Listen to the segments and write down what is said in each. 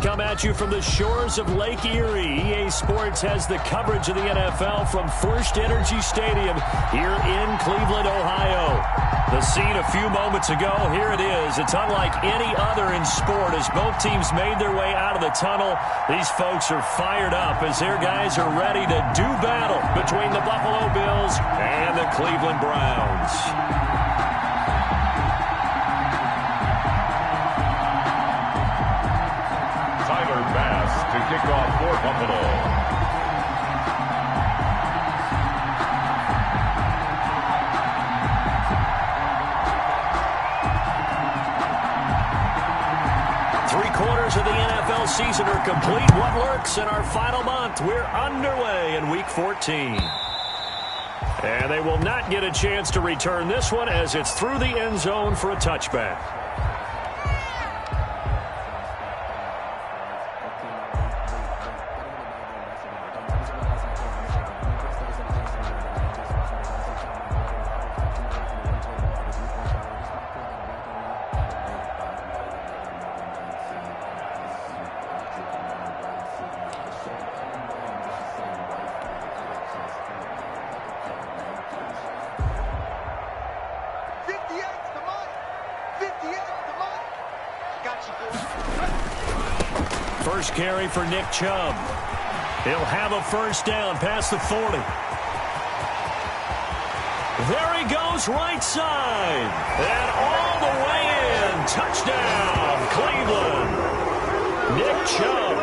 come at you from the shores of Lake Erie. EA Sports has the coverage of the NFL from First Energy Stadium here in Cleveland, Ohio. The scene a few moments ago, here it is. It's unlike any other in sport as both teams made their way out of the tunnel. These folks are fired up as their guys are ready to do battle between the Buffalo Bills and the Cleveland Browns. To kick off for Buffalo. Three-quarters of the NFL season are complete. What lurks in our final month? We're underway in Week 14. And they will not get a chance to return this one as it's through the end zone for a touchback. First carry for Nick Chubb. He'll have a first down past the 40. There he goes, right side. And all the way in. Touchdown, Cleveland. Nick Chubb,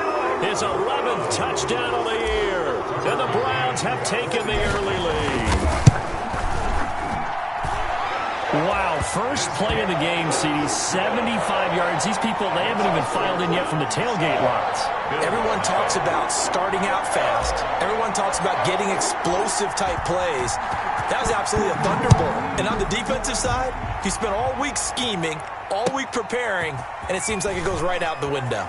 his 11th touchdown of the year. And the Browns have taken the early lead. Wow, first play of the game, CD, 75 yards. These people, they haven't even filed in yet from the tailgate lines. Everyone talks about starting out fast. Everyone talks about getting explosive-type plays. That was absolutely a thunderbolt. And on the defensive side, he spent all week scheming, all week preparing, and it seems like it goes right out the window.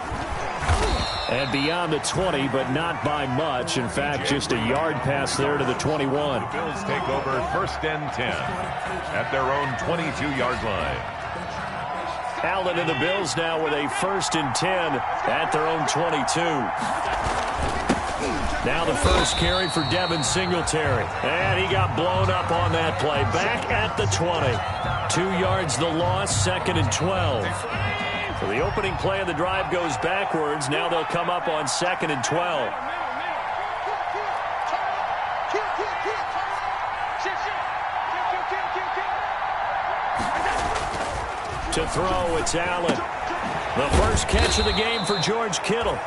And beyond the 20, but not by much. In fact, just a yard pass there to the 21. The Bills take over first and 10 at their own 22-yard line. Allen and the Bills now with a first and 10 at their own 22. Now the first carry for Devin Singletary. And he got blown up on that play. Back at the 20. 2 yards the loss, second and 12. So the opening play of the drive goes backwards. Now they'll come up on second and 12. To throw, it's Allen. The first catch of the game for George Kittle.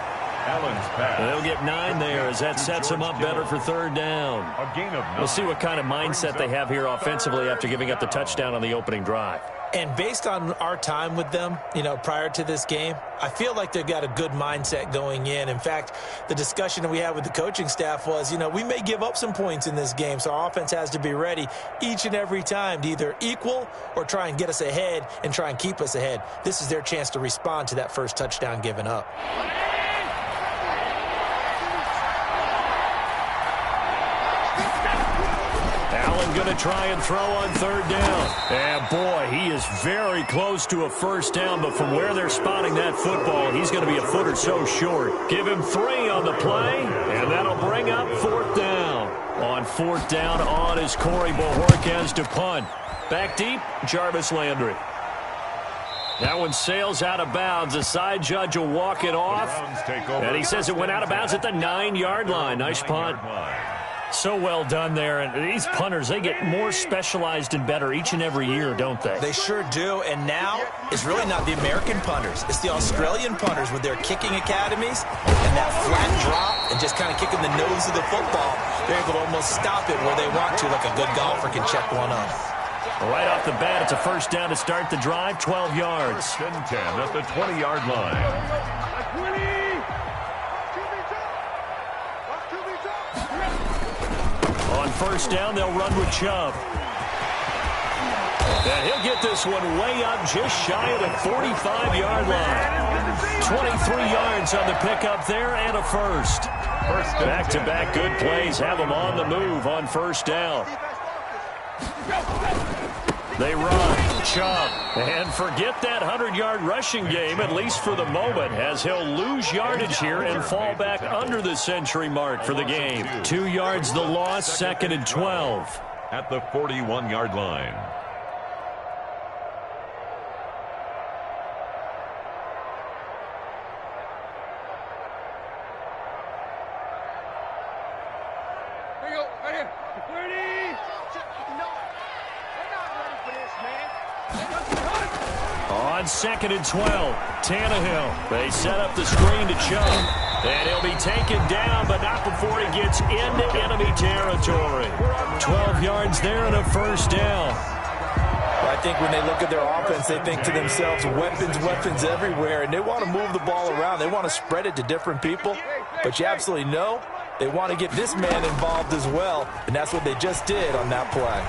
Allen's pass. They'll get 9 there as that sets them up better for third down. A gain of 9. We'll see what kind of mindset they have here offensively after giving up the touchdown on the opening drive. And based on our time with them, prior to this game, I feel like they've got a good mindset going in. In fact, the discussion that we had with the coaching staff was, we may give up some points in this game, so our offense has to be ready each and every time to either equal or try and get us ahead and try and keep us ahead. This is their chance to respond to that first touchdown given up. Going to try and throw on third down. And boy, he is very close to a first down, but from where they're spotting that football, he's going to be a foot or so short. Give him 3 on the play, and that'll bring up fourth down. On fourth down, on is Corey Bojorquez to punt. Back deep, Jarvis Landry. That one sails out of bounds. The side judge will walk it off, and he says it went out of bounds at the 9-yard line. Nice punt. So well done there. And these punters, they get more specialized and better each and every year, don't they? They sure do. And now it's really not the American punters. It's the Australian punters with their kicking academies and that flat drop and just kind of kicking the nose of the football. They're able to almost stop it where they want to, like a good golfer can check one up. Right off the bat, it's a first down to start the drive, 12 yards. First and 10 at the 20-yard line. On first down, they'll run with Chubb. And he'll get this one way up just shy of the 45-yard line. 23 yards on the pickup there and a first. Back-to-back good plays have them on the move on first down. They run. Chubb. And forget that 100-yard rushing game, at least for the moment, as he'll lose yardage here and fall back under the century mark for the game. 2 yards the loss, 2nd and 12. At the 41-yard line. On 2nd and 12, Tannehill. They set up the screen to Chubb. And he'll be taken down, but not before he gets into enemy territory. 12 yards there and a first down. I think when they look at their offense, they think to themselves, weapons everywhere, and they want to move the ball around. They want to spread it to different people, but you absolutely know they want to get this man involved as well, and that's what they just did on that play.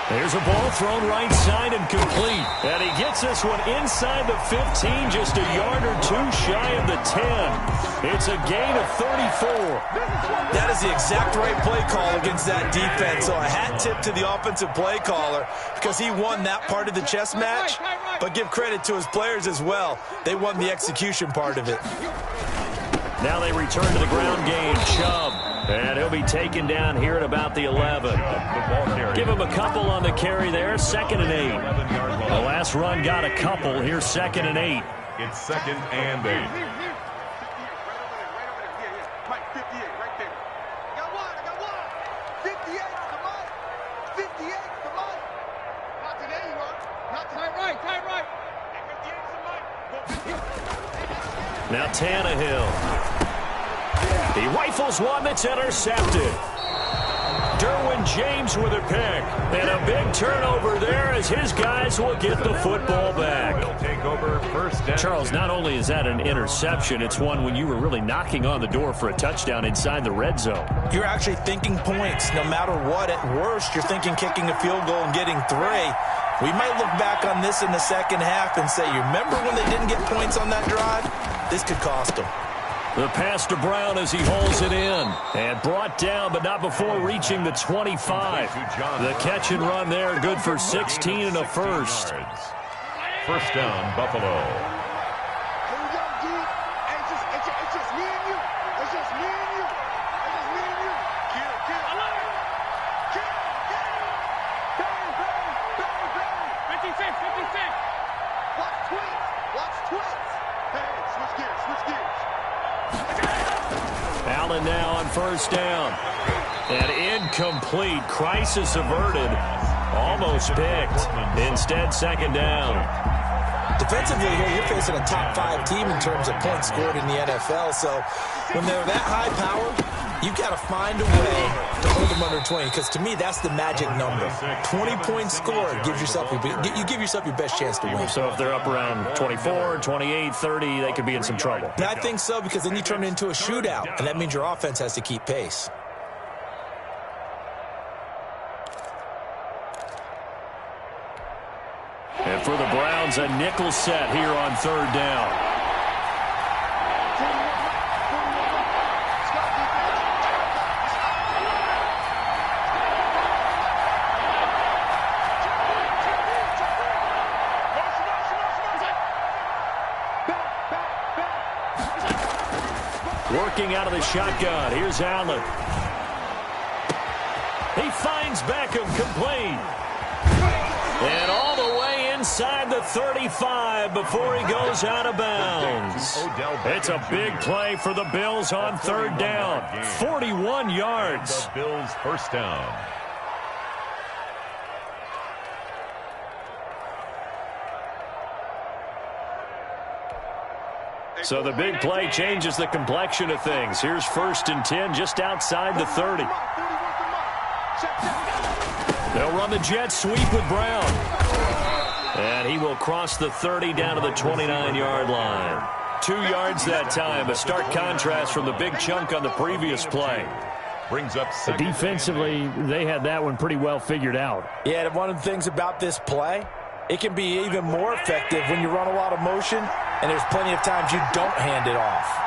There's a ball thrown right side and complete. And he gets this one inside the 15, just a yard or two shy of the 10. It's a gain of 34. That is the exact right play call against that defense. So a hat tip to the offensive play caller because he won that part of the chess match. But give credit to his players as well. They won the execution part of it. Now they return to the ground game. Chubb. And he'll be taken down here at about the 11. Give him a couple on the carry there. 2nd and 8. The last run got a couple. Here's 2nd and 8. It's 2nd and 8. Now Tannehill. He rifles one that's intercepted. Derwin James with a pick. And a big turnover there as his guys will get the football back. Take over first down. Charles, not only is that an interception, it's one when you were really knocking on the door for a touchdown inside the red zone. You're actually thinking points no matter what. At worst, you're thinking kicking a field goal and getting 3. We might look back on this in the second half and say, you remember when they didn't get points on that drive? This could cost them. The pass to Brown as he holds it in. And brought down, but not before reaching the 25. The catch and run there, good for 16 and a first. First down, Buffalo. Allen now on first down. And incomplete. Crisis averted. Almost picked. Instead, 2nd down. Defensively here, you're facing a top 5 team in terms of points scored in the NFL. So when they're that high powered, you've got to find a way to hold them under 20. Because to me, that's the magic number. 20 points scored gives yourself you give yourself your best chance to win. So if they're up around 24, 28, 30, they could be in some trouble. And I think so, because then you turn it into a shootout, and that means your offense has to keep pace. And for the Browns, a nickel set here on 3rd down. Working out of the shotgun. Here's Allen. He finds Beckham complete. And all the way inside the 35 before he goes out of bounds. It's a big play for the Bills on 3rd down. 41 yards. The Bills' first down. So the big play changes the complexion of things. Here's 1st and 10 just outside the 30. They'll run the jet sweep with Brown. And he will cross the 30 down to the 29-yard line. 2 yards that time. A stark contrast from the big chunk on the previous play. Brings up defensively, they had that one pretty well figured out. Yeah, and one of the things about this play, it can be even more effective when you run a lot of motion, and there's plenty of times you don't hand it off.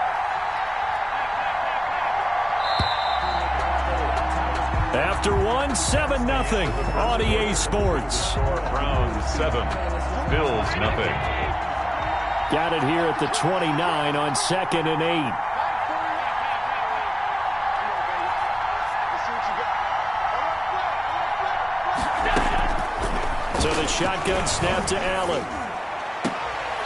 After one, 7-0 on EA Sports. Browns 7, Bills nothing. Got it here at the 29 on 2nd and 8. So the shotgun snap to Allen.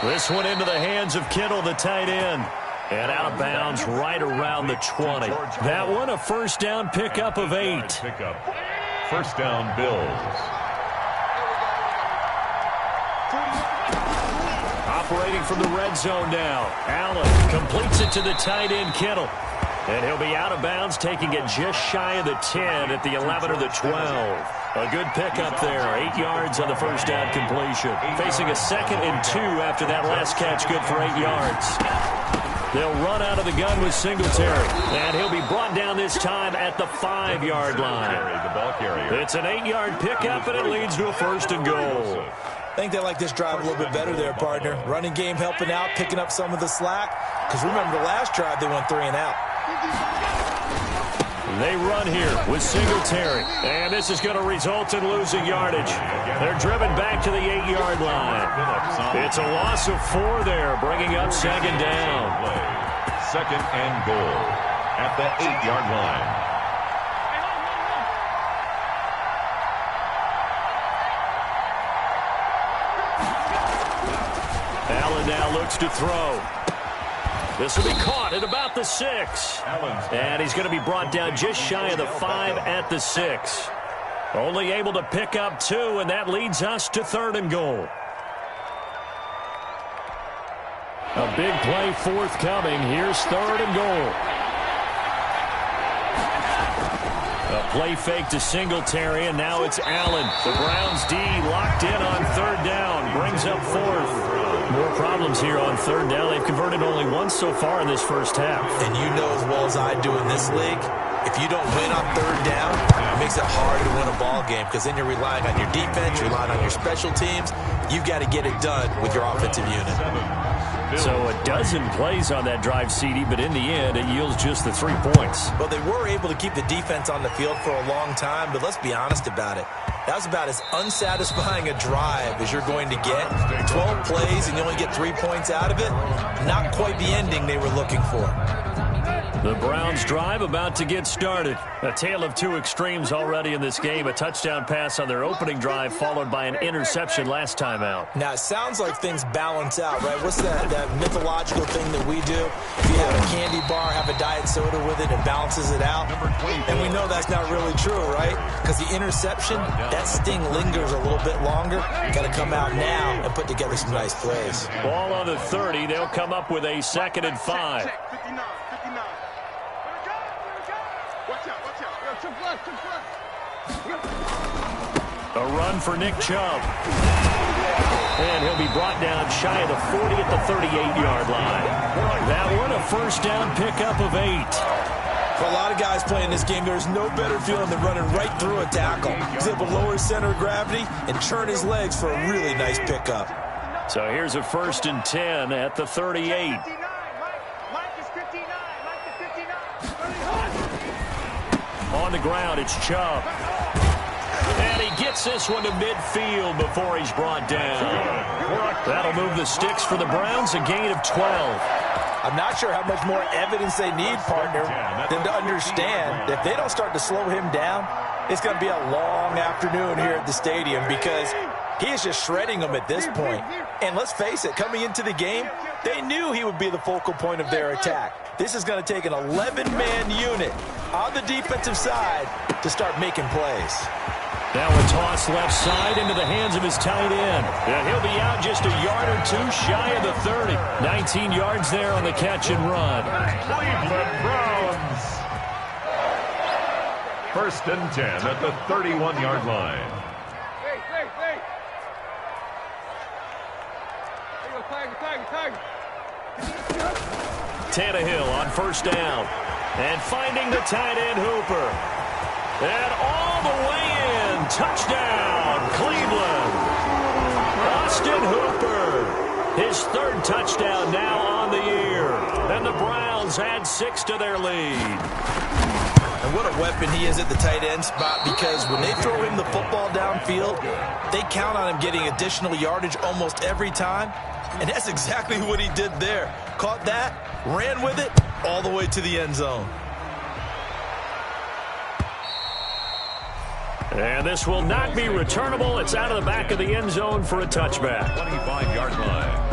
This one into the hands of Kittle, the tight end. And out of bounds right around the 20. That one a first down pickup of 8. First down, Bills. Operating from the red zone now. Allen completes it to the tight end, Kittle. And he'll be out of bounds, taking it just shy of the 10 at the 11 or the 12. A good pickup there. 8 yards on the first down completion. Facing a 2nd and 2 after that last catch, good for 8 yards. They'll run out of the gun with Singletary. And he'll be brought down this time at the 5-yard line. It's an 8-yard pickup, and it leads to a first and goal. I think they like this drive a little bit better there, partner. Running game helping out, picking up some of the slack. Because remember, the last drive, they went 3 and out. They run here with Singletary. And this is going to result in losing yardage. They're driven back to the 8-yard line. It's a loss of 4 there, bringing up 2nd down. 2nd and goal at the 8-yard line. Allen now looks to throw. This will be caught at about the 6. And he's going to be brought down just shy of the 5 at the 6. Only able to pick up 2, and that leads us to 3rd and goal. A big play forthcoming. Here's 3rd and goal. A play fake to Singletary, and now it's Allen. The Browns D locked in on 3rd down. Brings up 4th. More problems here on 3rd down. They've converted only once so far in this first half. And you know as well as I do in this league, if you don't win on 3rd down, it makes it hard to win a ball game because then you're relying on your defense, you're relying on your special teams. You've got to get it done with your offensive unit. So a dozen plays on that drive, CD, but in the end, it yields just the 3 points. Well, they were able to keep the defense on the field for a long time, but let's be honest about it. That was about as unsatisfying a drive as you're going to get. 12 plays and you only get 3 points out of it. Not quite the ending they were looking for. The Browns drive about to get started. A tale of 2 extremes already in this game. A touchdown pass on their opening drive followed by an interception last time out. Now, it sounds like things balance out, right? What's that mythological thing that we do? If you have a candy bar, have a diet soda with it, it balances it out. And we know that's not really true, right? Because the interception, that sting lingers a little bit longer. Got to come out now and put together some nice plays. Ball on the 30. They'll come up with a 2nd and 5. A run for Nick Chubb. And he'll be brought down shy of the 40 at the 38-yard line. That one a first down pickup of 8. For a lot of guys playing this game, there's no better feeling than running right through a tackle. He's able to lower his center of gravity and turn his legs for a really nice pickup. So here's a 1st and 10 at the 38. On the ground, it's Chubb. And he gets this one to midfield before he's brought down. That'll move the sticks for the Browns, a gain of 12. I'm not sure how much more evidence they need, partner, than to understand that if they don't start to slow him down, it's going to be a long afternoon here at the stadium because he is just shredding them at this point. And let's face it, coming into the game, they knew he would be the focal point of their attack. This is going to take an 11-man unit on the defensive side to start making plays. Now a toss left side into the hands of his tight end. And he'll be out just a yard or 2 shy of the 30. 19 yards there on the catch and run. Cleveland Browns. 1st and 10 at the 31-yard line. Tannehill on 1st down. And finding the tight end Hooper. And all the way in. Touchdown, Cleveland. Austin Hooper. His 3rd touchdown now on the year. And the Browns add 6 to their lead. And what a a weapon he is at the tight end spot, because when they throw him the football downfield, they count on him getting additional yardage almost every time, and that's exactly what he did there. Caught that, ran with it, all the way to the end zone. And this will not be returnable. It's out of the back of the end zone for a touchback. 25-yard line.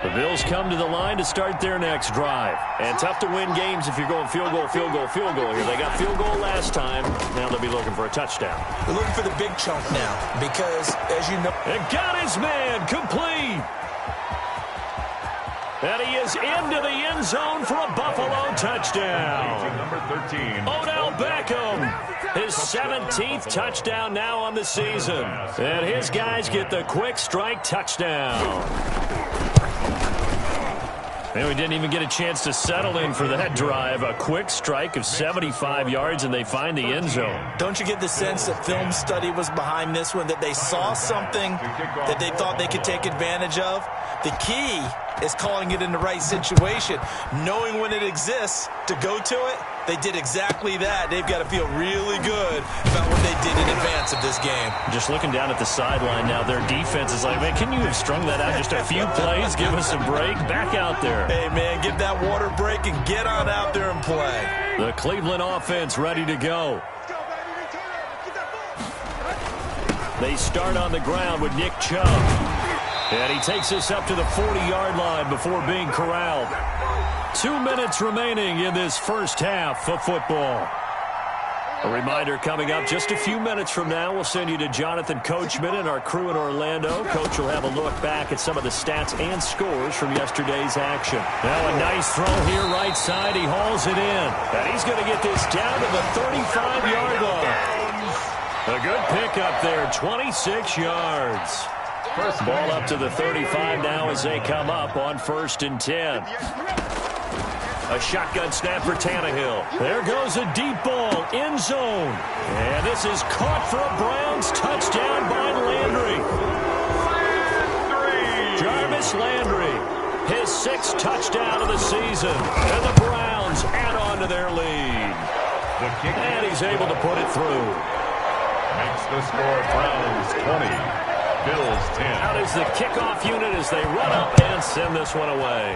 The Bills come to the line to start their next drive. And tough to win games if you're going field goal, field goal, field goal here. They got field goal last time. Now they'll be looking for a touchdown. They're looking for the big chunk now because, as you know... And got his man complete. And he is into the end zone for a Buffalo touchdown. Number 13. Odell Beckham, his 17th touchdown now on the season. And his guys get the quick strike touchdown. And we didn't even get a chance to settle in for that drive. A quick strike of 75 yards, and they find the end zone. Don't you get the sense that film study was behind this one, that they saw something that they thought they could take advantage of? The key is calling it in the right situation, knowing when it exists to go to it. They did exactly that. They've got to feel really good about what they did in advance of this game. Just looking down at the sideline now, their defense is like, man, can you have strung that out just a few plays? Give us a break. Back out there. Hey, man, give that water break and get on out there and play. The Cleveland offense ready to go. They start on the ground with Nick Chubb. And he takes us up to the 40-yard line before being corralled. 2 minutes remaining in this first half of football. A reminder coming up just a few minutes from now. We'll send you to Jonathan Coachman and our crew in Orlando. Coach will have a look back at some of the stats and scores from yesterday's action. Now a nice throw here right side. He hauls it in. And he's going to get this down to the 35-yard line. A good pickup there, 26 yards. First ball up to the 35 now as they come up on 1st and 10. A shotgun snap for Tannehill. There goes a deep ball, end zone. And this is caught for a Browns touchdown by Landry. Jarvis Landry, his 6th touchdown of the season. And the Browns add on to their lead. And he's able to put it through. Makes the score Browns 20. Bills 10. Out is the kickoff unit as they run up and send this one away.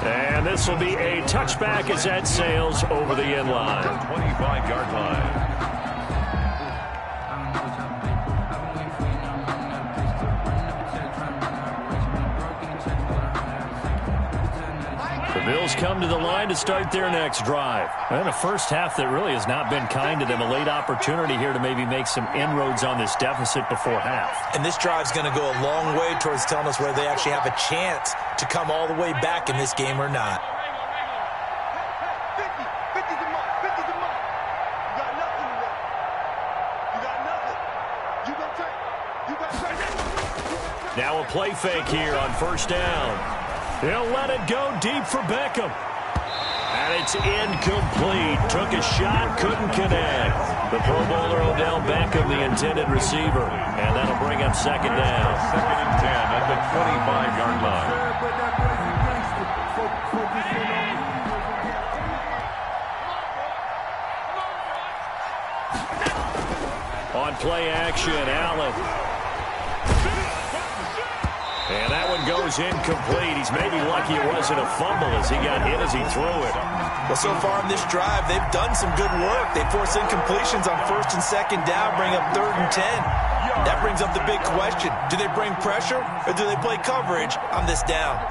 And this will be a touchback as that sails over the end line. 25-yard line. The Bills come to the line to start their next drive. And a first half that really has not been kind to them. A late opportunity here to maybe make some inroads on this deficit before half. And this drive's going to go a long way towards telling us whether they actually have a chance to come all the way back in this game or not. Now a play fake here on 1st down. He'll let it go deep for Beckham. And it's incomplete. Took a shot, couldn't connect. The Pro Bowler Odell Beckham, the intended receiver. And that'll bring up 2nd down. 2nd and 10 at the 25-yard line. On play action, Allen. And that one goes incomplete. He's maybe lucky it wasn't a fumble as he got hit as he threw it. Well, so far in this drive, they've done some good work. They force incompletions on 1st and 2nd down, bring up 3rd and 10. That brings up the big question. Do they bring pressure or do they play coverage on this down?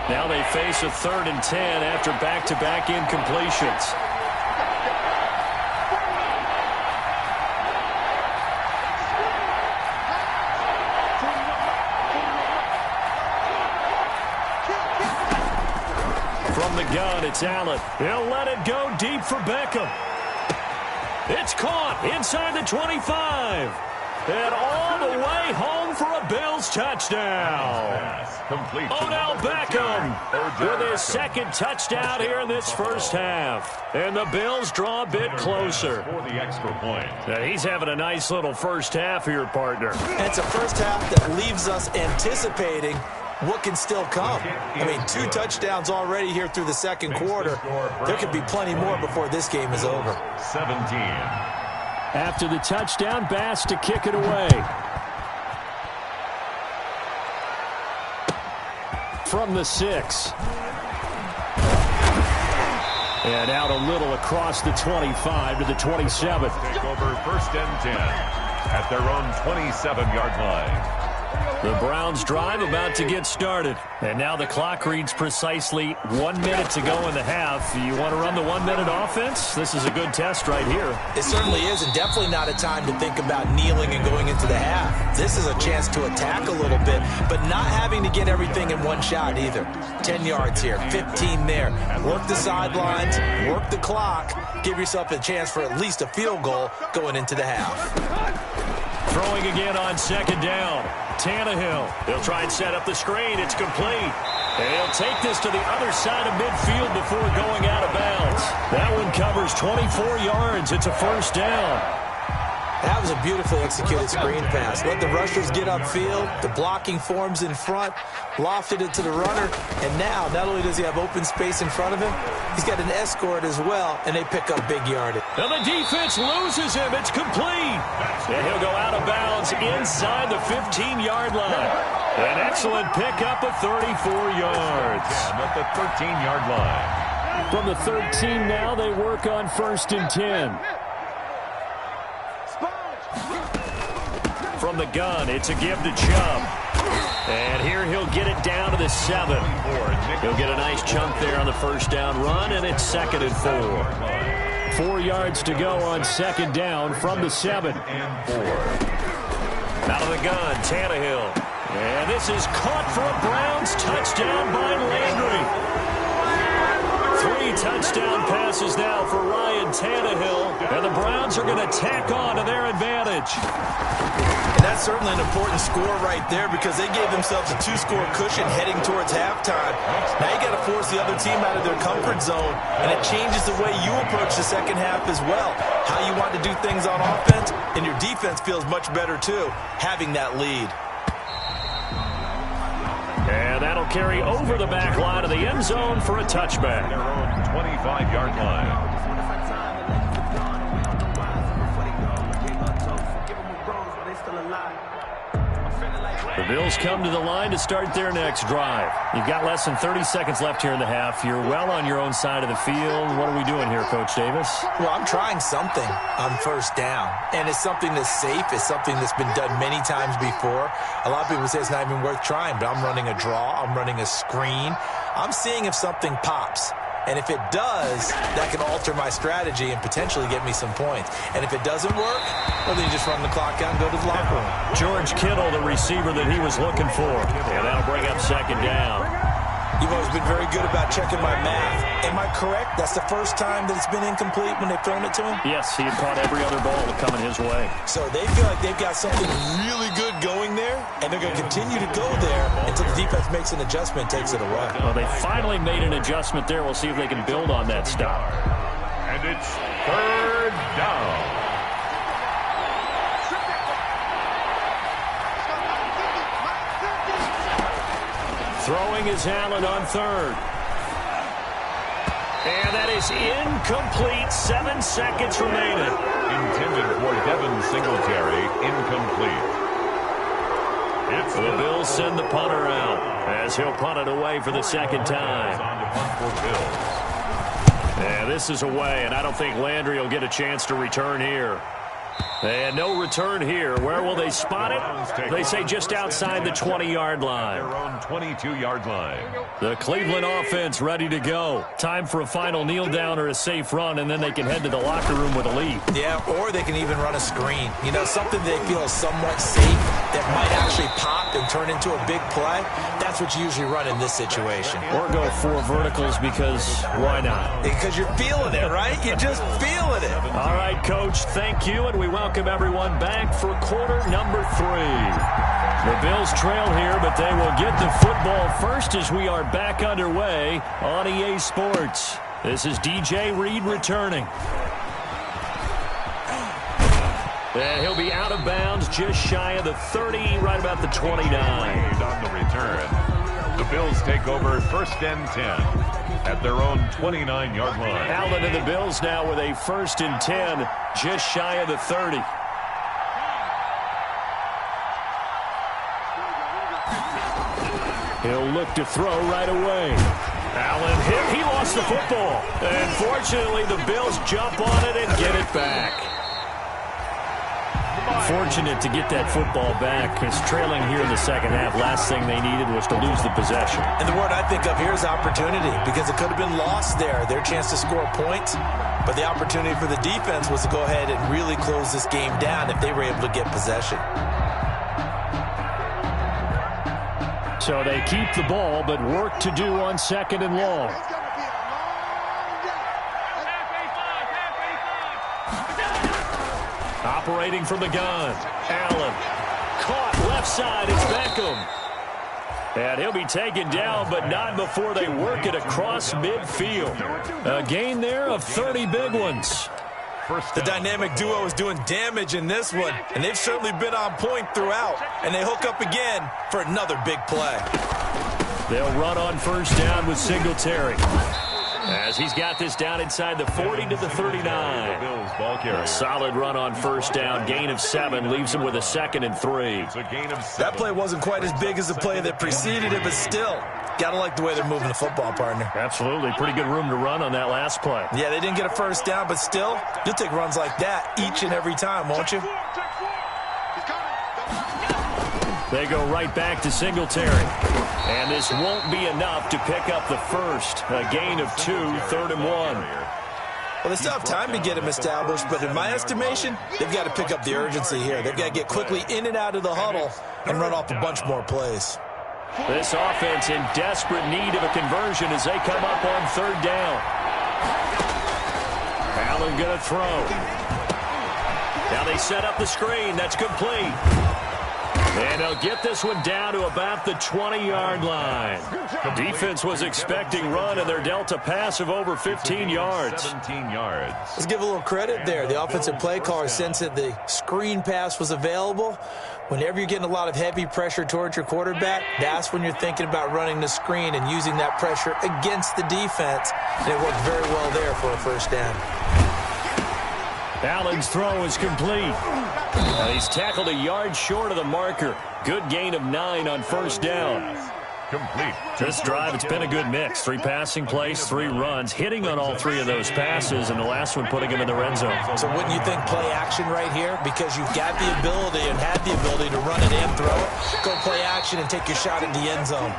Now they face a 3rd and 10 after back-to-back incompletions. From the gun, it's Allen. He'll let it go deep for Beckham. It's caught inside the 25. And all the way home throw for a Bills touchdown. Complete. Odell Beckham with his second touchdown here in this first half. And the Bills draw a bit closer. For the extra point. Now he's having a nice little first half here, partner. And it's a first half that leaves us anticipating what can still come. I mean, 2 touchdowns already here through the second quarter. There could be plenty more before this game is over. 17. After the touchdown, Bass to kick it away. From the 6. And out a little across the 25 to the 27. Take over first and 10 at their own 27-yard line. The Browns drive about to get started. And now the clock reads precisely 1 minute to go in the half. You want to run the 1 minute offense? This is a good test right here. It certainly is, and definitely not a time to think about kneeling and going into the half. This is a chance to attack a little bit, but not having to get everything in one shot either. 10 yards here, 15 there. Work the sidelines, work the clock, give yourself a chance for at least a field goal going into the half. Throwing again on second down. Tannehill. He'll try and set up the screen. It's complete. And he'll take this to the other side of midfield before going out of bounds. That one covers 24 yards. It's a first down. That was a beautifully executed screen pass. Let the rushers get upfield. The blocking forms in front. Lofted it to the runner. And now, not only does he have open space in front of him, he's got an escort as well, and they pick up big yardage. And the defense loses him. It's complete. And he'll go out of bounds inside the 15-yard line. An excellent pickup of 34 yards. At the 13-yard line. From the 13 now, they work on first and 10. From the gun, it's a give to Chubb. And here he'll get it down to the 7. He'll get a nice chunk there on the first down run, and it's 2nd and 4. 4 yards to go on second down from the 7. Out of the gun, Tannehill. And this is caught for a Browns touchdown by Landry. 3 touchdown passes now for Ryan Tannehill. And the Browns are going to tack on to their advantage. And that's certainly an important score right there because they gave themselves a 2-score cushion heading towards halftime. Now you got to force the other team out of their comfort zone, and it changes the way you approach the second half as well. How you want to do things on offense, and your defense feels much better too, having that lead. And that'll carry over the back line of the end zone for a touchback. Their own 25-yard line. The Bills come to the line to start their next drive. You've got less than 30 seconds left here in the half. You're well on your own side of the field. What are we doing here, Coach Davis? Well, I'm trying something on first down, and it's something that's safe. It's something that's been done many times before. A lot of people say it's not even worth trying, but I'm running a draw. I'm running a screen. I'm seeing if something pops. And if it does, that can alter my strategy and potentially get me some points. And if it doesn't work, well, then you just run the clock out and go to the locker room. George Kittle, the receiver that he was looking for. And that'll bring up second down. You've always been very good about checking my math. Am I correct? That's the first time that it's been incomplete when they've thrown it to him? Yes, he had caught every other ball coming his way. So they feel like they've got something really good going there, and they're going to continue to go there until the defense makes an adjustment and takes it away. Well, they finally made an adjustment there. We'll see if they can build on that stop. And it's third down. Throwing is Allen on third. And that is incomplete. 7 seconds remaining. Intended for Devin Singletary. Incomplete. The Bills send the punter out as he'll punt it away for the second time. And this is away, and I don't think Landry will get a chance to return here. And no return here. Where will they spot it? They say just outside the 20-yard line. Their own 22-yard line. The Cleveland offense ready to go. Time for a final kneel down or a safe run, and then they can head to the locker room with a lead. Yeah, or they can even run a screen. You know, something they feel is somewhat safe that might actually pop and turn into a big play. That's what you usually run in this situation. Or go 4 verticals because why not? Because you're feeling it, right? You're just feeling it. All right, Coach, thank you, and we welcome everyone back for quarter number 3. The Bills trail here, but they will get the football first as we are back underway on EA Sports. This is DJ Reed returning. And he'll be out of bounds just shy of the 30, right about the 29. On the return, the Bills take over first and 10 at their own 29-yard line. Allen and the Bills now with a first and 10, just shy of the 30. He'll look to throw right away. Allen hit. He lost the football. And fortunately, the Bills jump on it and get it back. Fortunate to get that football back, because trailing here in the second half, last thing they needed was to lose the possession. And the word I think of here is opportunity, because it could have been lost there, their chance to score points. But the opportunity for the defense was to go ahead and really close this game down if they were able to get possession. So they keep the ball, but work to do on second and long. Operating from the gun. Allen. Caught left side. It's Beckham. And he'll be taken down, but not before they work it across midfield. A gain there of 30 big ones. The dynamic duo is doing damage in this one, and they've certainly been on point throughout. And they hook up again for another big play. They'll run on first down with Singletary, as he's got this down inside the 40 to the 39. A solid run on first down. Gain of 7 leaves him with a 2nd and 3. That play wasn't quite as big as the play that preceded it, but still, gotta like the way they're moving the football, partner. Absolutely. Pretty good room to run on that last play. Yeah, they didn't get a first down, but still, you'll take runs like that each and every time, won't you? They go right back to Singletary. And this won't be enough to pick up the first. A gain of 2, 3rd and 1. Well, they still have time to get him established, but in my estimation, they've got to pick up the urgency here. They've got to get quickly in and out of the huddle and run off a bunch more plays. This offense in desperate need of a conversion as they come up on 3rd down. Allen going to throw. Now they set up the screen. That's complete. And they'll get this one down to about the 20-yard line. The defense was expecting run, and they're dealt a pass of over 15 yards. 17 yards. Let's give a little credit there. The offensive play caller sensed that the screen pass was available. Whenever you're getting a lot of heavy pressure towards your quarterback, that's when you're thinking about running the screen and using that pressure against the defense. And it worked very well there for a first down. Allen's throw is complete. He's tackled a yard short of the marker. Good gain of 9 on first down. Complete. This drive, it's been a good mix. 3 passing plays, 3 runs, hitting on all 3 of those passes, and the last one putting him in the red zone. So wouldn't you think play action right here? Because you've got the ability and had the ability to run it and throw it. Go play action and take your shot at the end zone.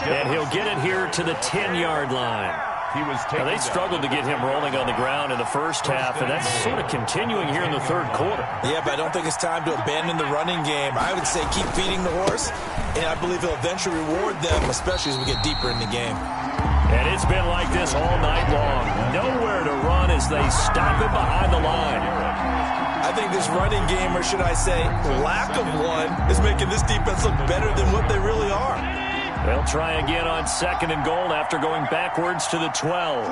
And he'll get it here to the 10-yard line. Now, they struggled to get him rolling on the ground in the first half, and that's sort of continuing here in the 3rd quarter. Yeah, but I don't think it's time to abandon the running game. I would say keep feeding the horse, and I believe he'll eventually reward them, especially as we get deeper in the game. And it's been like this all night long. Nowhere to run as they stop him behind the line. I think this running game, or should I say lack of one, is making this defense look better than what they really are. They'll try again on 2nd and goal after going backwards to the 12.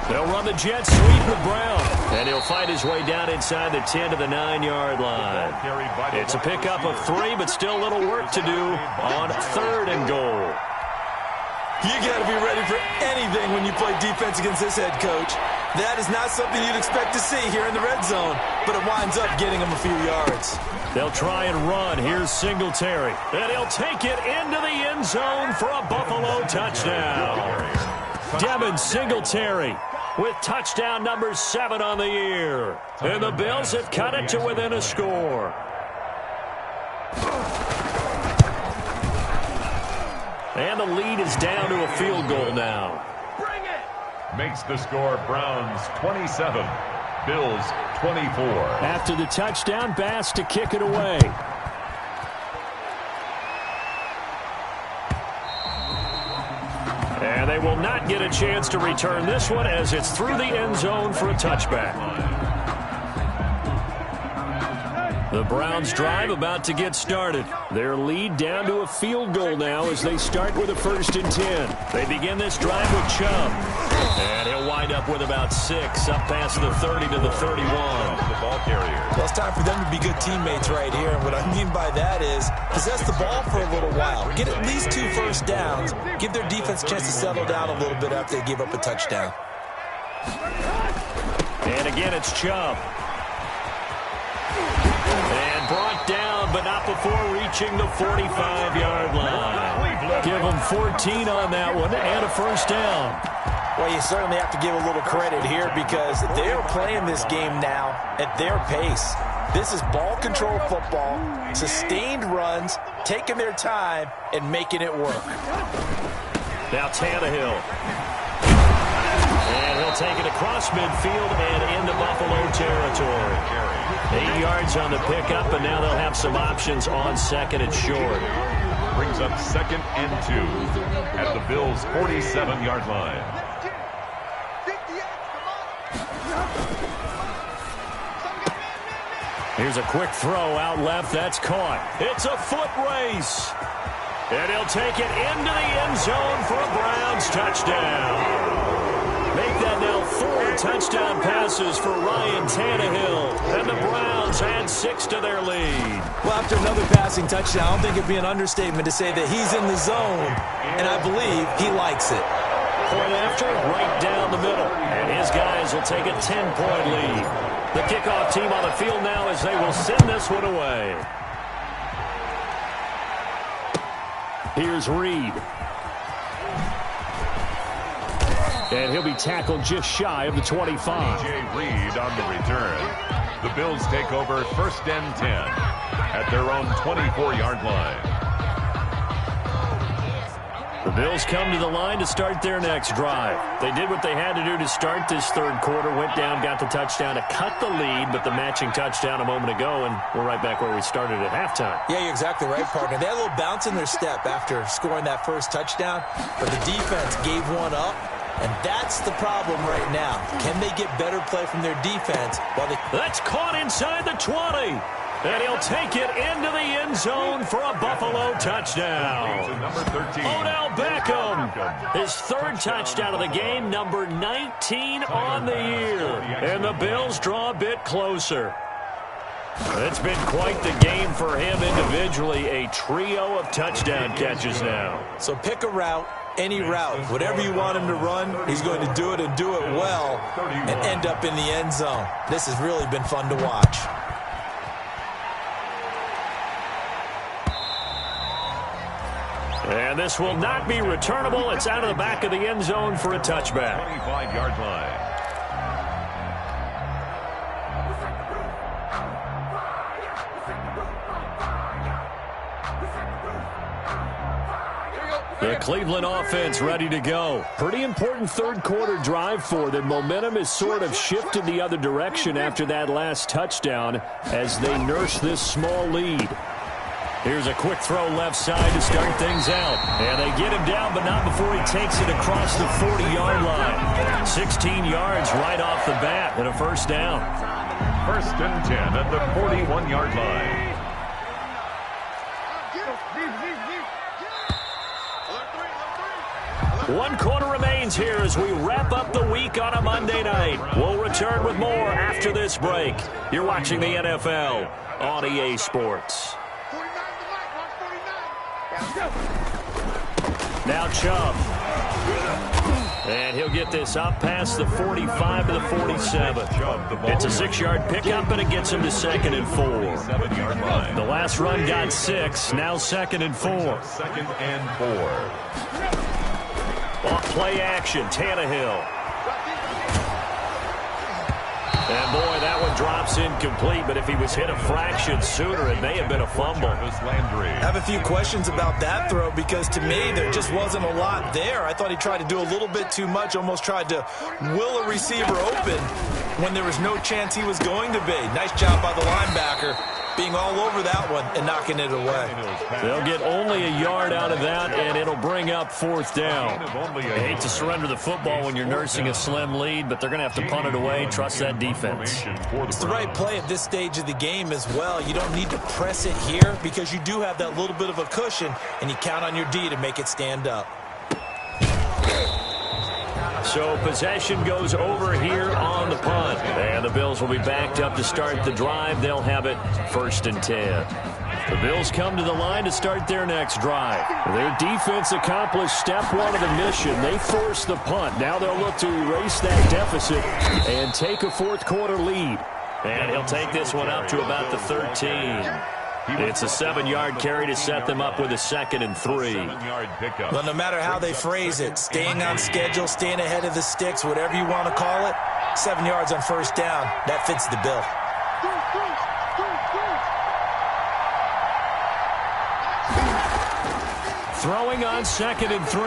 They'll run the jet sweep with Brown. And he'll find his way down inside the 10 to the 9-yard line. It's a pickup of 3, but still a little work to do on 3rd and goal. You got to be ready for anything when you play defense against this head coach. That is not something you'd expect to see here in the red zone, but it winds up getting him a few yards. They'll try and run. Here's Singletary. And he'll take it into the end zone for a Buffalo touchdown. Devin Singletary with touchdown number 7 on the year. And the Bills have cut it to within a score. And the lead is down to a field goal now. Makes the score Browns 27, Bills 24. After the touchdown, Bass to kick it away. And they will not get a chance to return this one as it's through the end zone for a touchback. The Browns drive about to get started. Their lead down to a field goal now as they start with a 1st and 10. They begin this drive with Chubb. And he'll wind up with about 6 up past the 30 to the 31. The ball carrier. Well, it's time for them to be good teammates right here. And what I mean by that is possess the ball for a little while. Get at least 2 first downs. Give their defense a chance to settle down a little bit after they give up a touchdown. And again, it's Chubb. And brought down, but not before reaching the 45-yard line. Give them 14 on that one and a 1st down. Well, you certainly have to give a little credit here because they're playing this game now at their pace. This is ball control football, sustained runs, taking their time, and making it work. Now Tannehill. And he'll take it across midfield and into Buffalo territory. 8 yards on the pickup, and now they'll have some options on 2nd and short. Brings up 2nd and 2 at the Bills' 47-yard line. Here's a quick throw out left. That's caught. It's a foot race. And he'll take it into the end zone for a Browns touchdown. Make that now 4 touchdown passes for Ryan Tannehill. And the Browns add 6 to their lead. Well, after another passing touchdown, I don't think it'd be an understatement to say that he's in the zone. And I believe he likes it. Point after, right down the middle. And his guys will take a 10-point lead. The kickoff team on the field now as they will send this one away. Here's Reed. And he'll be tackled just shy of the 25. A.J. Reed on the return. The Bills take over 1st and 10 at their own 24-yard line. The Bills come to the line to start their next drive. They did what they had to do to start this 3rd quarter, went down, got the touchdown to cut the lead, but the matching touchdown a moment ago, and we're right back where we started at halftime. Yeah, you're exactly right, partner. They had a little bounce in their step after scoring that 1st touchdown, but the defense gave one up, and that's the problem right now. Can they get better play from their defense while they... That's caught inside the 20. And he'll take it into the end zone for a Buffalo touchdown. Number 13. Odell Beckham, his 3rd touchdown of the game, number 19 on the year. And the Bills draw a bit closer. It's been quite the game for him individually, a trio of touchdown catches now. So pick a route, any route. Whatever you want him to run, he's going to do it and do it well and end up in the end zone. This has really been fun to watch. And this will not be returnable. It's out of the back of the end zone for a touchback. 25-yard line. The Cleveland offense ready to go. Pretty important 3rd quarter drive for them. Momentum has sort of shifted the other direction after that last touchdown as they nurse this small lead. Here's a quick throw left side to start things out. And they get him down, but not before he takes it across the 40-yard line. 16 yards right off the bat and a 1st down. 1st and 10 at the 41-yard line. One quarter remains here as we wrap up the week on a Monday night. We'll return with more after this break. You're watching the NFL on EA Sports. Now Chubb. And he'll get this up past the 45 to the 47. It's a 6-yard pickup, and it gets him to 2nd and 4. The last run got 6, now 2nd and 4. 2nd and 4. Off play action, Tannehill. And boy, that one drops incomplete, but if he was hit a fraction sooner, it may have been a fumble. I have a few questions about that throw because to me, there just wasn't a lot there. I thought he tried to do a little bit too much, almost tried to will a receiver open when there was no chance he was going to be. Nice job by the linebacker, being all over that one and knocking it away. They'll get only a yard out of that, and it'll bring up 4th down. I hate to surrender the football when you're nursing a slim lead, but they're going to have to punt it away. Trust that defense. It's the right play at this stage of the game as well. You don't need to press it here because you do have that little bit of a cushion, and you count on your D to make it stand up. So possession goes over here on the punt. And the Bills will be backed up to start the drive. They'll have it 1st and 10. The Bills come to the line to start their next drive. Their defense accomplished step 1 of the mission. They forced the punt. Now they'll look to erase that deficit and take a 4th quarter lead. And he'll take this one up to about the 13. It's a 7-yard carry to set them up with a 2nd and 3. Well, no matter how they phrase it, staying on schedule, staying ahead of the sticks, whatever you want to call it, 7 yards on 1st down, that fits the bill. Throwing on 2nd and 3.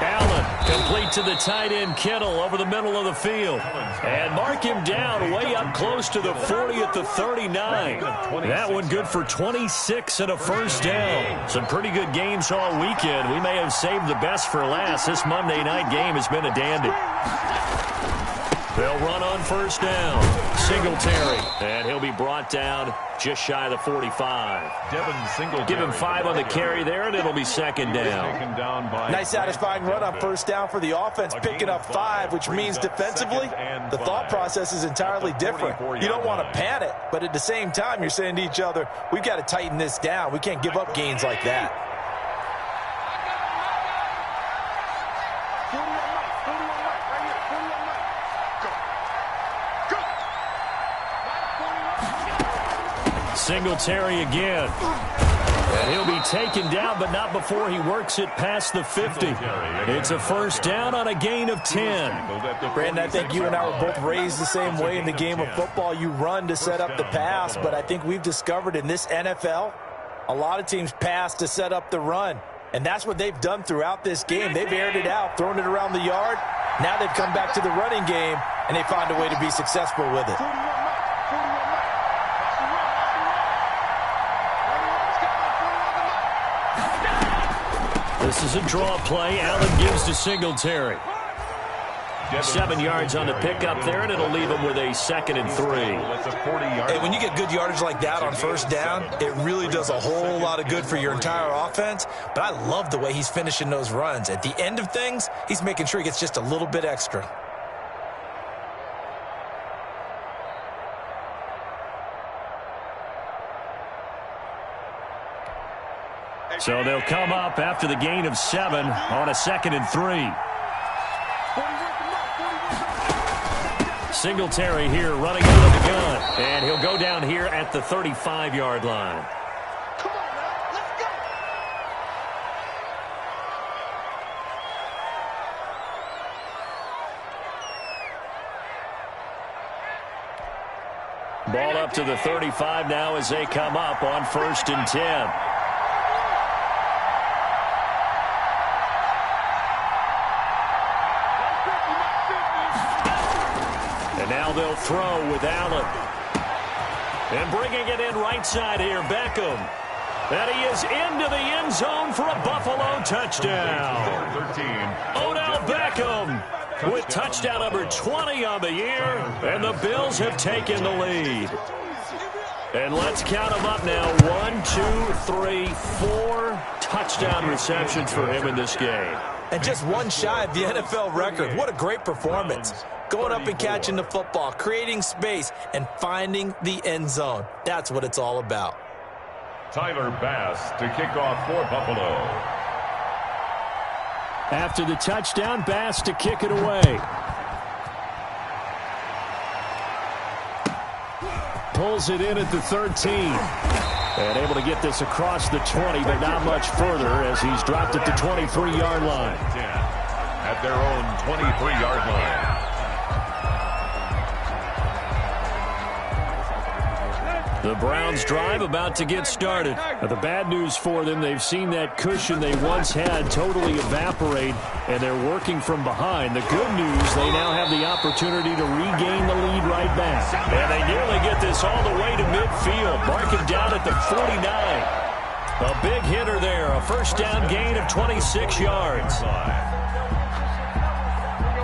Allen complete to the tight end Kittle over the middle of the field. And mark him down way up close to the 40 at the 39. That one good for 26 and a 1st down. Some pretty good games all weekend. We may have saved the best for last. This Monday night game has been a dandy. They'll run on 1st down. Singletary. And he'll be brought down just shy of the 45. Give him 5 on the carry there, and it'll be 2nd down. Nice satisfying run on 1st down for the offense, picking up 5, which means defensively, the thought process is entirely different. You don't want to panic, but at the same time, you're saying to each other, we've got to tighten this down. We can't give up gains like that. Singletary again. And he'll be taken down, but not before he works it past the 50. It's a 1st down on a gain of 10. Brandon, I think you and I were both raised the same way in the game of football. You run to set up the pass, but I think we've discovered in this NFL, a lot of teams pass to set up the run. And that's what they've done throughout this game. They've aired it out, thrown it around the yard. Now they've come back to the running game, and they find a way to be successful with it. This is a draw play. Allen gives to Singletary. 7 yards on the pickup there, and it'll leave him with a 2nd and 3. Hey, when you get good yardage like that on 1st down, it really does a whole lot of good for your entire offense. But I love the way he's finishing those runs. At the end of things, he's making sure he gets just a little bit extra. So they'll come up after the gain of 7 on a 2nd and 3. Singletary here running out of the gun. And he'll go down here at the 35-yard line. Ball up to the 35 now as they come up on 1st and 10. Now they'll throw with Allen. And bringing it in right side here, Beckham. And he is into the end zone for a Buffalo touchdown. Odell Beckham with touchdown number 20 on the year. And the Bills have taken the lead. And let's count them up now. 1, 2, 3, 4 touchdown receptions for him in this game. And just one shy of the NFL record. What a great performance. Going up and catching the football, creating space, and finding the end zone. That's what it's all about. Tyler Bass to kick off for Buffalo. After the touchdown, Bass to kick it away. Pulls it in at the 13. And able to get this across the 20, but not much further as he's dropped at the 23-yard line. At their own 23-yard line. The Browns' drive about to get started. The bad news for them, they've seen that cushion they once had totally evaporate, and they're working from behind. The good news, they now have the opportunity to regain the lead right back. And they nearly get this all the way to midfield, marking down at the 49. A big hitter there, a first down gain of 26 yards.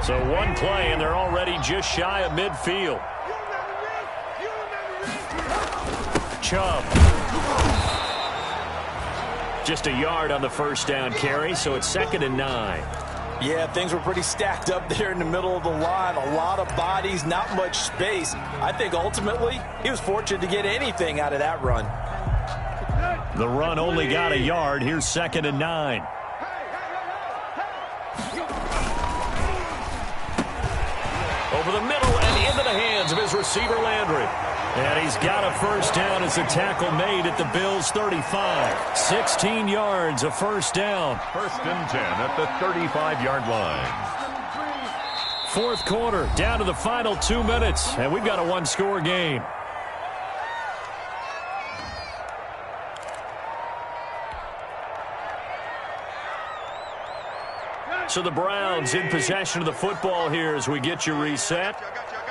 So one play, and they're already just shy of midfield. Chubb. Just a yard on the first down carry, so it's 2nd and 9. Yeah, things were pretty stacked up there in the middle of the line. A lot of bodies, not much space. I think ultimately he was fortunate to get anything out of that run. The run only got a yard. Here's 2nd and 9. Over the middle and into the hands of his receiver, Landry. And he's got a first down as the tackle made at the Bills' 35. 16 yards, a first down. 1st and 10 at the 35-yard line. Fourth quarter, down to the final 2 minutes, and we've got a one-score game. So the Browns in possession of the football here as we get you reset.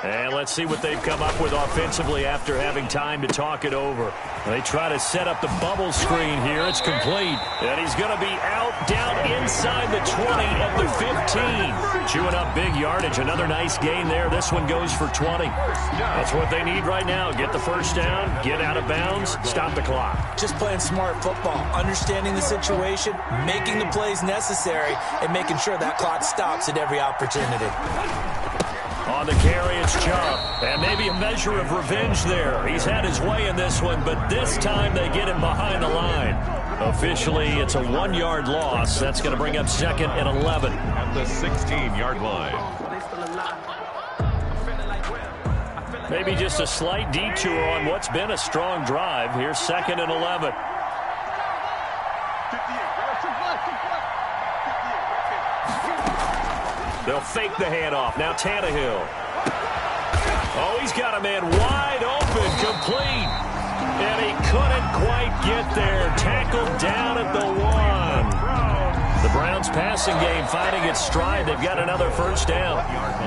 And let's see what they've come up with offensively after having time to talk it over. They try to set up the bubble screen here. It's complete. And he's going to be out down inside the 20 at the 15. Chewing up big yardage. Another nice gain there. This one goes for 20. That's what they need right now. Get the first down, get out of bounds, stop the clock. Just playing smart football, understanding the situation, making the plays necessary, and making sure that clock stops at every opportunity. On the carry, it's Chubb. And maybe a measure of revenge there. He's had his way in this one, but this time they get him behind the line. Officially, it's a 1-yard loss. That's going to bring up 2nd and 11. At the 16-yard line. Maybe just a slight detour on what's been a strong drive. Here's 2nd and 11. They'll fake the handoff. Now Tannehill. Oh, he's got a man wide open, complete. And he couldn't quite get there. Tackled down at the 1. The Browns passing game finding its stride. They've got another first down.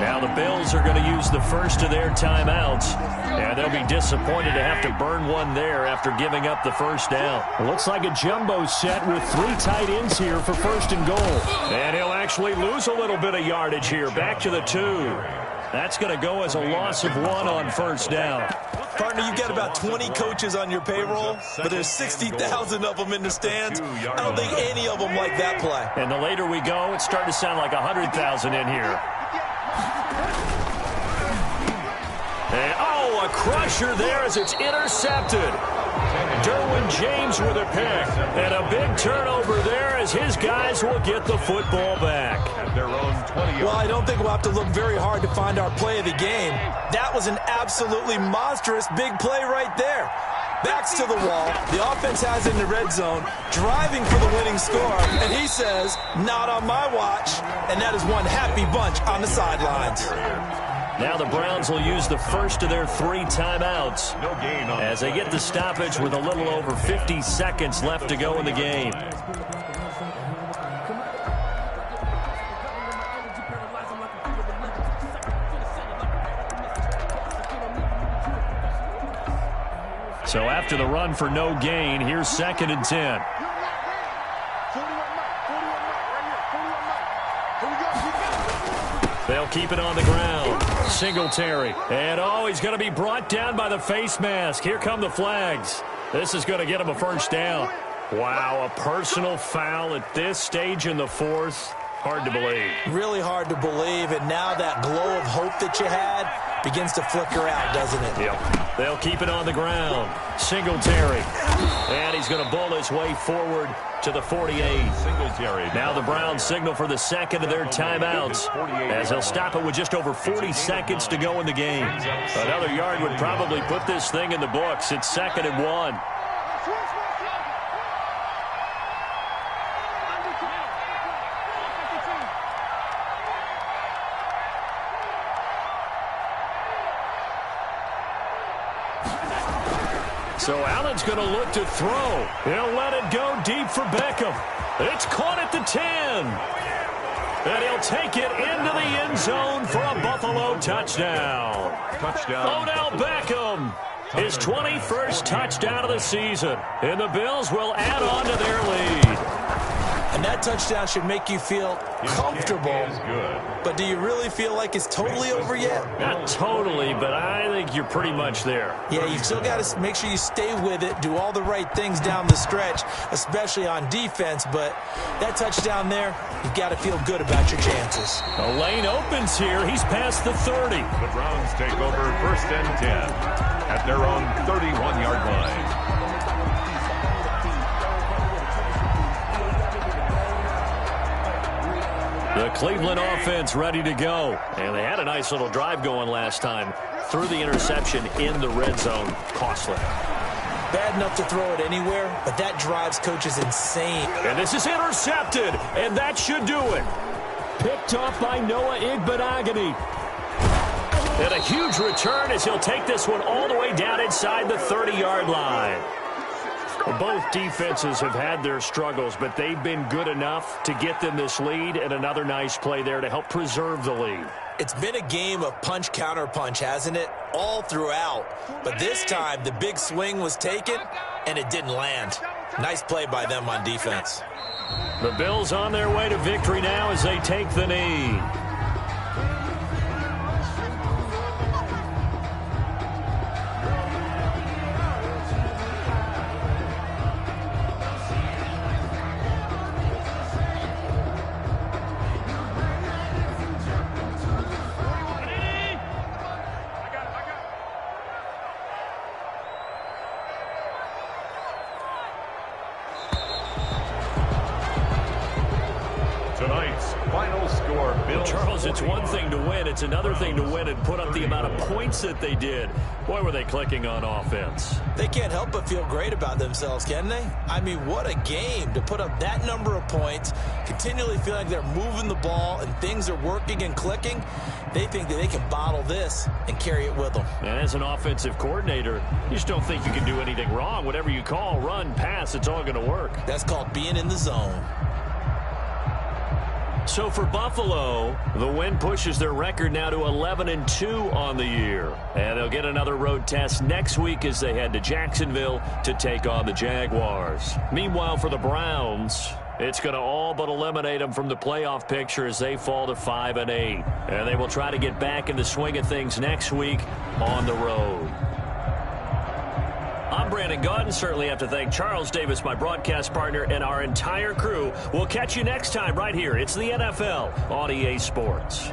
Now the Bills are going to use the first of their timeouts. And they'll be disappointed to have to burn one there after giving up the first down. It looks like a jumbo set with 3 tight ends here for 1st and goal. And he'll actually lose a little bit of yardage here. Back to the 2. That's going to go as a loss of 1 on first down. Partner, you got about 20 coaches on your payroll, but there's 60,000 of them in the stands. I don't think any of them like that play. And the later we go, it's starting to sound like 100,000 in here. And, oh, a crusher there as it's intercepted. Derwin James with a pick. And a big turnover there as his guys will get the football back. At their own 20. Well, I don't think we'll have to look very hard to find our play of the game. That was an absolutely monstrous big play right there. Backs to the wall. The offense has it in the red zone, driving for the winning score. And he says, not on my watch. And that is one happy bunch on the sidelines. Now the Browns will use the first of their 3 timeouts as they get the stoppage with a little over 50 seconds left to go in the game. So after the run for no gain, here's 2nd and 10. They'll keep it on the ground. Singletary. And, oh, he's going to be brought down by the face mask. Here come the flags. This is going to get him a first down. Wow, a personal foul at this stage in the 4th. Hard to believe. Really hard to believe, and now that glow of hope that you had begins to flicker out, doesn't it? Yep. They'll keep it on the ground. Singletary. And he's going to bull his way forward to the 48. Singletary. Now the Browns signal for the second of their timeouts as they'll stop it with just over 40 seconds to go in the game. Another yard would probably put this thing in the books. It's 2nd and 1. So Allen's going to look to throw. He'll let it go deep for Beckham. It's caught at the 10. And he'll take it into the end zone for a Buffalo touchdown. Odell Beckham, his 21st touchdown of the season. And the Bills will add on to their lead. And that touchdown should make you feel comfortable. But do you really feel like it's totally over yet? Not totally, but I think you're pretty much there. Yeah, you've still got to make sure you stay with it, do all the right things down the stretch, especially on defense. But that touchdown there, you've got to feel good about your chances. The lane opens here. He's past the 30. The Browns take over 1st and 10 at their own 31-yard line. The Cleveland offense ready to go. And they had a nice little drive going last time. Threw the interception in the red zone. Costly. Bad enough to throw it anywhere, but that drives coaches insane. And this is intercepted, and that should do it. Picked off by Noah Igbenogany. And a huge return as he'll take this one all the way down inside the 30-yard line. Both defenses have had their struggles, but they've been good enough to get them this lead, and another nice play there to help preserve the lead. It's been a game of punch-counter-punch, hasn't it? All throughout. But this time, the big swing was taken, and it didn't land. Nice play by them on defense. The Bills on their way to victory now as they take the knee. Tonight's final score, Bills. Charles, it's one thing to win. It's another thing to win and put up the amount of points that they did. Boy, were they clicking on offense. They can't help but feel great about themselves, can they? I mean, what a game to put up that number of points, continually feel like they're moving the ball and things are working and clicking. They think that they can bottle this and carry it with them. And as an offensive coordinator, you just don't think you can do anything wrong. Whatever you call, run, pass, it's all going to work. That's called being in the zone. So for Buffalo, the win pushes their record now to 11-2 on the year. And they'll get another road test next week as they head to Jacksonville to take on the Jaguars. Meanwhile, for the Browns, it's going to all but eliminate them from the playoff picture as they fall to 5-8. And they will try to get back in the swing of things next week on the road. I'm Brandon Gaudin. Certainly have to thank Charles Davis, my broadcast partner, and our entire crew. We'll catch you next time right here. It's the NFL on EA Sports.